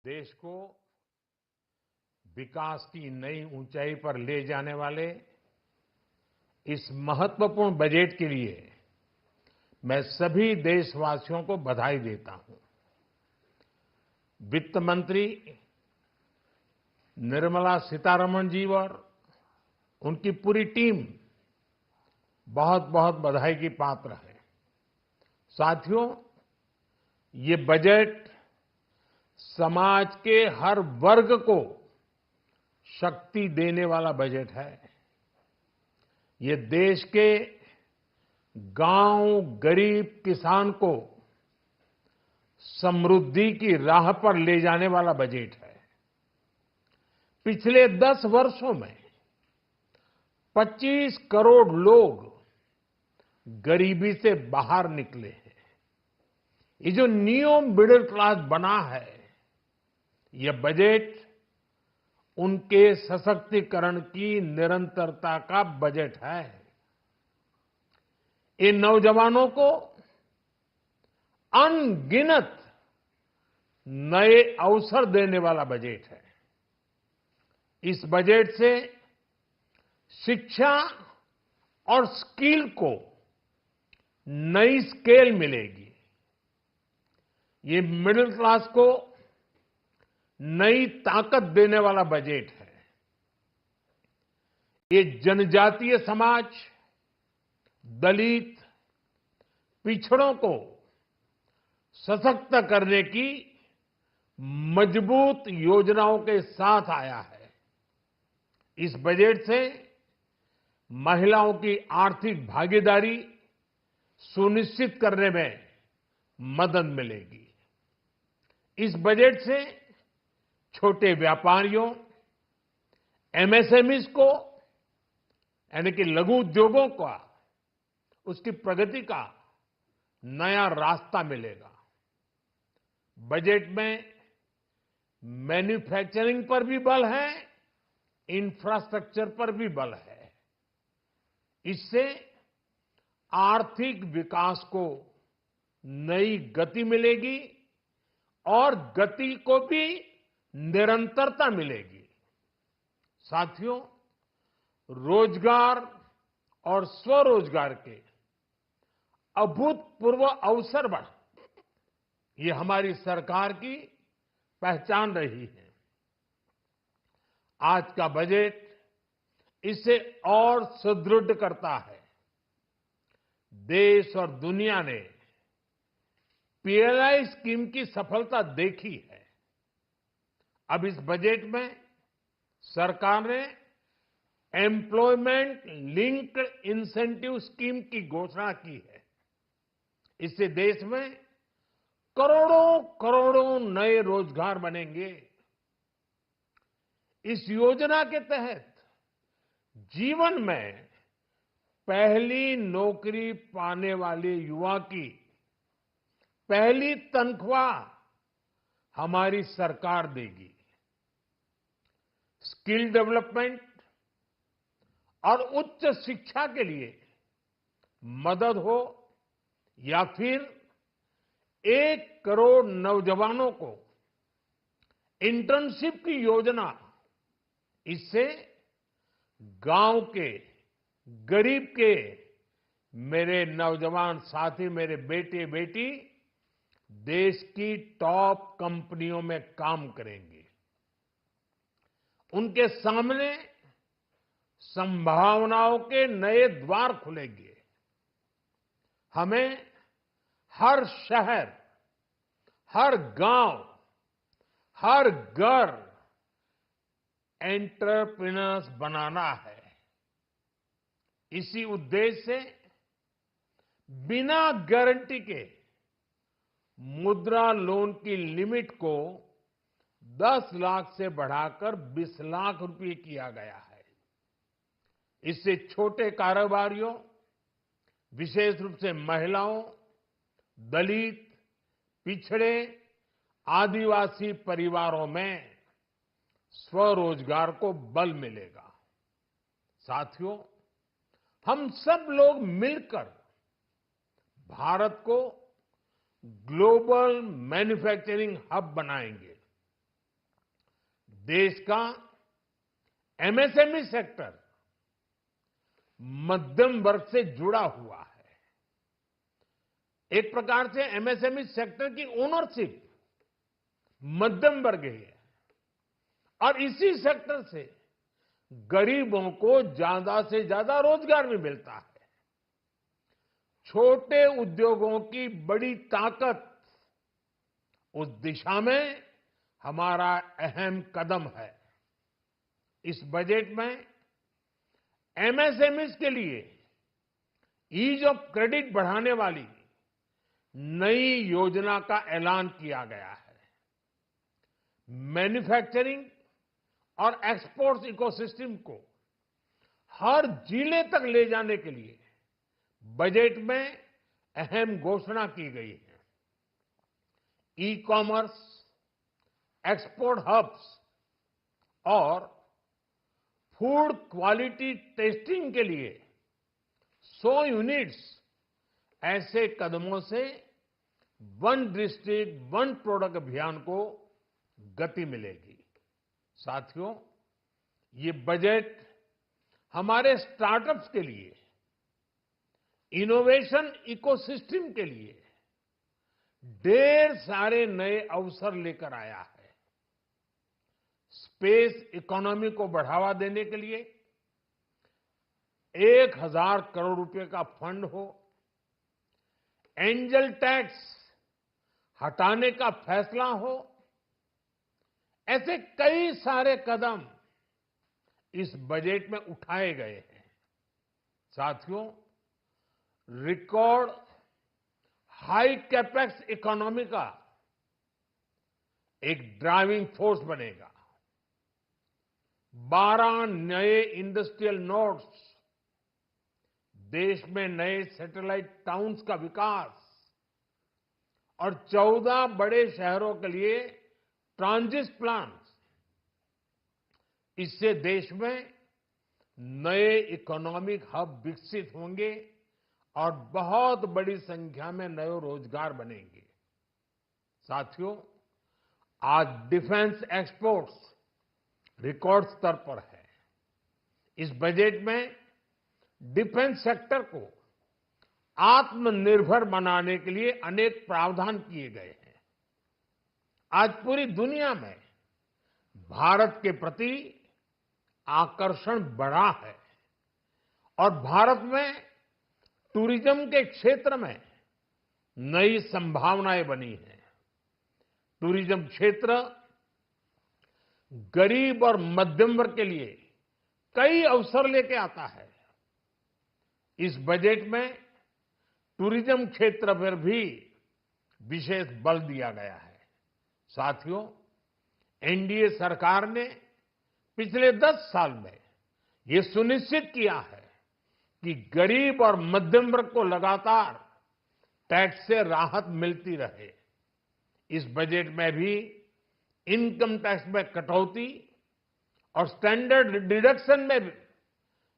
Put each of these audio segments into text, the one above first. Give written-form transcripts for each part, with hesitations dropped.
देश को विकास की नई ऊंचाई पर ले जाने वाले इस महत्वपूर्ण बजट के लिए मैं सभी देशवासियों को बधाई देता हूं। वित्त मंत्री निर्मला सीतारमण जी और उनकी पूरी टीम बहुत बहुत बधाई की पात्र है। साथियों, ये बजट समाज के हर वर्ग को शक्ति देने वाला बजट है। ये देश के गांव गरीब किसान को समृद्धि की राह पर ले जाने वाला बजट है। पिछले 10 वर्षों में 25 करोड़ लोग गरीबी से बाहर निकले हैं। ये जो न्यू मिडिल क्लास बना है, यह बजट उनके सशक्तिकरण की निरंतरता का बजट है। इन नौजवानों को अनगिनत नए अवसर देने वाला बजट है। इस बजट से शिक्षा और स्किल को नई स्केल मिलेगी। ये मिडिल क्लास को नई ताकत देने वाला बजट है। ये जनजातीय समाज, दलित, पिछड़ों को सशक्त करने की मजबूत योजनाओं के साथ आया है। इस बजट से महिलाओं की आर्थिक भागीदारी सुनिश्चित करने में मदद मिलेगी। इस बजट से छोटे व्यापारियों, एमएसएमईज को यानी कि लघु उद्योगों का उसकी प्रगति का नया रास्ता मिलेगा। बजट में मैन्युफैक्चरिंग पर भी बल है, इंफ्रास्ट्रक्चर पर भी बल है। इससे आर्थिक विकास को नई गति मिलेगी और गति को भी निरंतरता मिलेगी। साथियों, रोजगार और स्वरोजगार के अभूतपूर्व अवसर बढ़ ये हमारी सरकार की पहचान रही है। आज का बजट इसे और सुदृढ़ करता है। देश और दुनिया ने पीएलआई स्कीम की सफलता देखी है। अब इस बजट में सरकार ने एम्प्लॉयमेंट लिंक्ड इंसेंटिव स्कीम की घोषणा की है। इससे देश में करोड़ों करोड़ों नए रोजगार बनेंगे। इस योजना के तहत जीवन में पहली नौकरी पाने वाले युवा की पहली तनख्वाह हमारी सरकार देगी। स्किल डेवलपमेंट और उच्च शिक्षा के लिए मदद हो या फिर 1 करोड़ नौजवानों को इंटर्नशिप की योजना, इससे गांव के गरीब के मेरे नौजवान साथी, मेरे बेटे बेटी देश की टॉप कंपनियों में काम करेंगे। उनके सामने संभावनाओं के नए द्वार खुलेंगे। हमें हर शहर, हर गांव, हर घर एंटरप्रेन्योर्स बनाना है। इसी उद्देश्य से बिना गारंटी के मुद्रा लोन की लिमिट को 10 लाख से बढ़ाकर 20 लाख रुपए किया गया है। इससे छोटे कारोबारियों, विशेष रूप से महिलाओं, दलित, पिछड़े, आदिवासी परिवारों में स्वरोजगार को बल मिलेगा। साथियों, हम सब लोग मिलकर भारत को ग्लोबल मैन्युफैक्चरिंग हब बनाएंगे। देश का एमएसएमई सेक्टर मध्यम वर्ग से जुड़ा हुआ है। एक प्रकार से एमएसएमई सेक्टर की ओनरशिप मध्यम वर्ग ही है और इसी सेक्टर से गरीबों को ज्यादा से ज्यादा रोजगार भी मिलता है। छोटे उद्योगों की बड़ी ताकत उस दिशा में हमारा अहम कदम है। इस बजट में एमएसएमईज के लिए ईज ऑफ क्रेडिट बढ़ाने वाली नई योजना का ऐलान किया गया है। मैन्युफैक्चरिंग और एक्सपोर्ट्स इकोसिस्टम को हर जिले तक ले जाने के लिए बजट में अहम घोषणा की गई है। ई कॉमर्स, एक्सपोर्ट हब्स और फूड क्वालिटी टेस्टिंग के लिए 100 यूनिट्स, ऐसे कदमों से वन डिस्ट्रिक्ट वन प्रोडक्ट अभियान को गति मिलेगी। साथियों, ये बजट हमारे स्टार्टअप्स के लिए, इनोवेशन इकोसिस्टम के लिए ढेर सारे नए अवसर लेकर आया है। स्पेस इकोनॉमी को बढ़ावा देने के लिए 1000 करोड़ रुपए का फंड हो, एंजल टैक्स हटाने का फैसला हो, ऐसे कई सारे कदम इस बजट में उठाए गए हैं। साथियों, रिकॉर्ड हाई कैपेक्स इकोनॉमी का एक ड्राइविंग फोर्स बनेगा। 12 नए इंडस्ट्रियल नोड्स, देश में नए सैटेलाइट टाउन्स का विकास और 14 बड़े शहरों के लिए ट्रांजिट प्लान्स, इससे देश में नए इकोनॉमिक हब विकसित होंगे और बहुत बड़ी संख्या में नए रोजगार बनेंगे। साथियों, आज डिफेंस एक्सपोर्ट्स रिकॉर्ड स्तर पर है। इस बजट में डिफेंस सेक्टर को आत्मनिर्भर बनाने के लिए अनेक प्रावधान किए गए हैं। आज पूरी दुनिया में भारत के प्रति आकर्षण बढ़ा है और भारत में टूरिज्म के क्षेत्र में नई संभावनाएं बनी हैं। टूरिज्म क्षेत्र गरीब और मध्यम वर्ग के लिए कई अवसर लेके आता है। इस बजट में टूरिज्म क्षेत्र पर भी विशेष बल दिया गया है। साथियों, एनडीए सरकार ने पिछले 10 साल में ये सुनिश्चित किया है कि गरीब और मध्यम वर्ग को लगातार टैक्स से राहत मिलती रहे। इस बजट में भी इनकम टैक्स में कटौती और स्टैंडर्ड डिडक्शन में भी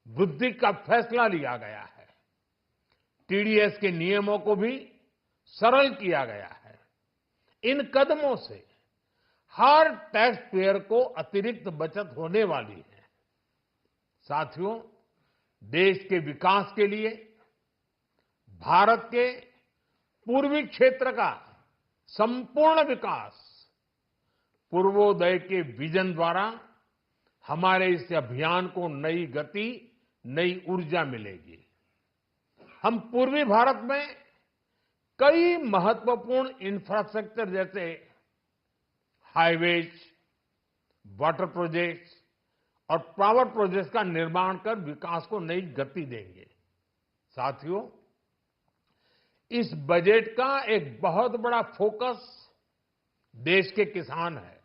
वृद्धि का फैसला लिया गया है। टीडीएस के नियमों को भी सरल किया गया है। इन कदमों से हर टैक्स पेयर को अतिरिक्त बचत होने वाली है। साथियों, देश के विकास के लिए भारत के पूर्वी क्षेत्र का संपूर्ण विकास पूर्वोदय के विजन द्वारा हमारे इस अभियान को नई गति, नई ऊर्जा मिलेगी। हम पूर्वी भारत में कई महत्वपूर्ण इंफ्रास्ट्रक्चर जैसे हाईवेज, वाटर प्रोजेक्ट्स और पावर प्रोजेक्ट्स का निर्माण कर विकास को नई गति देंगे। साथियों, इस बजट का एक बहुत बड़ा फोकस देश के किसान है।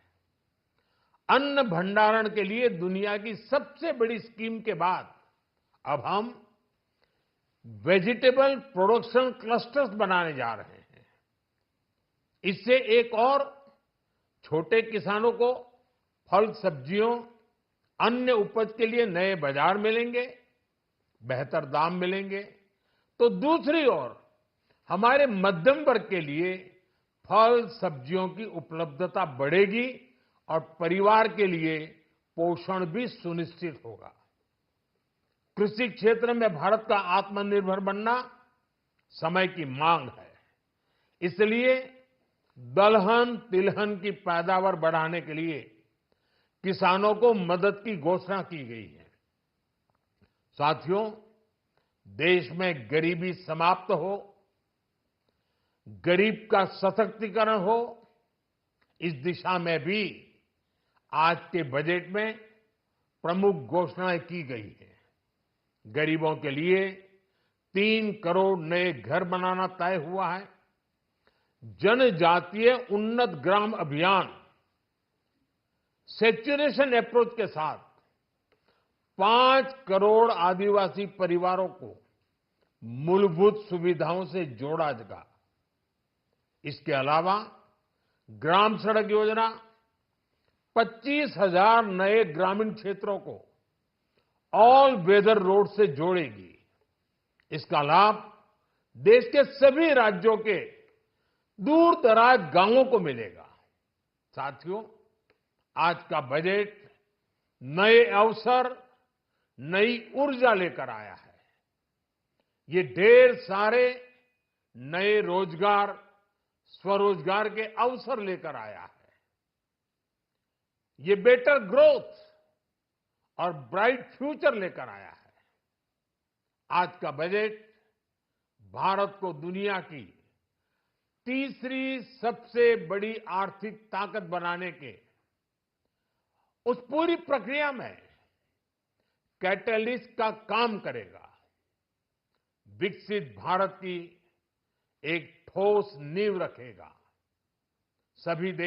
अन्न भंडारण के लिए दुनिया की सबसे बड़ी स्कीम के बाद अब हम वेजिटेबल प्रोडक्शन क्लस्टर्स बनाने जा रहे हैं। इससे एक और छोटे किसानों को फल, सब्जियों, अन्य उपज के लिए नए बाजार मिलेंगे, बेहतर दाम मिलेंगे, तो दूसरी ओर हमारे मध्यम वर्ग के लिए फल, सब्जियों की उपलब्धता बढ़ेगी और परिवार के लिए पोषण भी सुनिश्चित होगा। कृषि क्षेत्र में भारत का आत्मनिर्भर बनना समय की मांग है। इसलिए दलहन तिलहन की पैदावार बढ़ाने के लिए किसानों को मदद की घोषणा की गई है। साथियों, देश में गरीबी समाप्त हो, गरीब का सशक्तिकरण हो, इस दिशा में भी आज के बजट में प्रमुख घोषणाएं की गई हैं। गरीबों के लिए 3 करोड़ नए घर बनाना तय हुआ है। जनजातीय उन्नत ग्राम अभियान सैचुरेशन अप्रोच के साथ 5 करोड़ आदिवासी परिवारों को मूलभूत सुविधाओं से जोड़ा जाएगा। इसके अलावा ग्राम सड़क योजना 25,000 नए ग्रामीण क्षेत्रों को ऑल वेदर रोड से जोड़ेगी। इसका लाभ देश के सभी राज्यों के दूर दराज गांवों को मिलेगा। साथियों, आज का बजट नए अवसर, नई ऊर्जा लेकर आया है। ये ढेर सारे नए रोजगार, स्वरोजगार के अवसर लेकर आया है। ये बेटर ग्रोथ और ब्राइट फ्यूचर लेकर आया है। आज का बजट भारत को दुनिया की तीसरी सबसे बड़ी आर्थिक ताकत बनाने के उस पूरी प्रक्रिया में कैटलिस्ट का काम करेगा। विकसित भारत की एक ठोस नींव रखेगा। सभी देश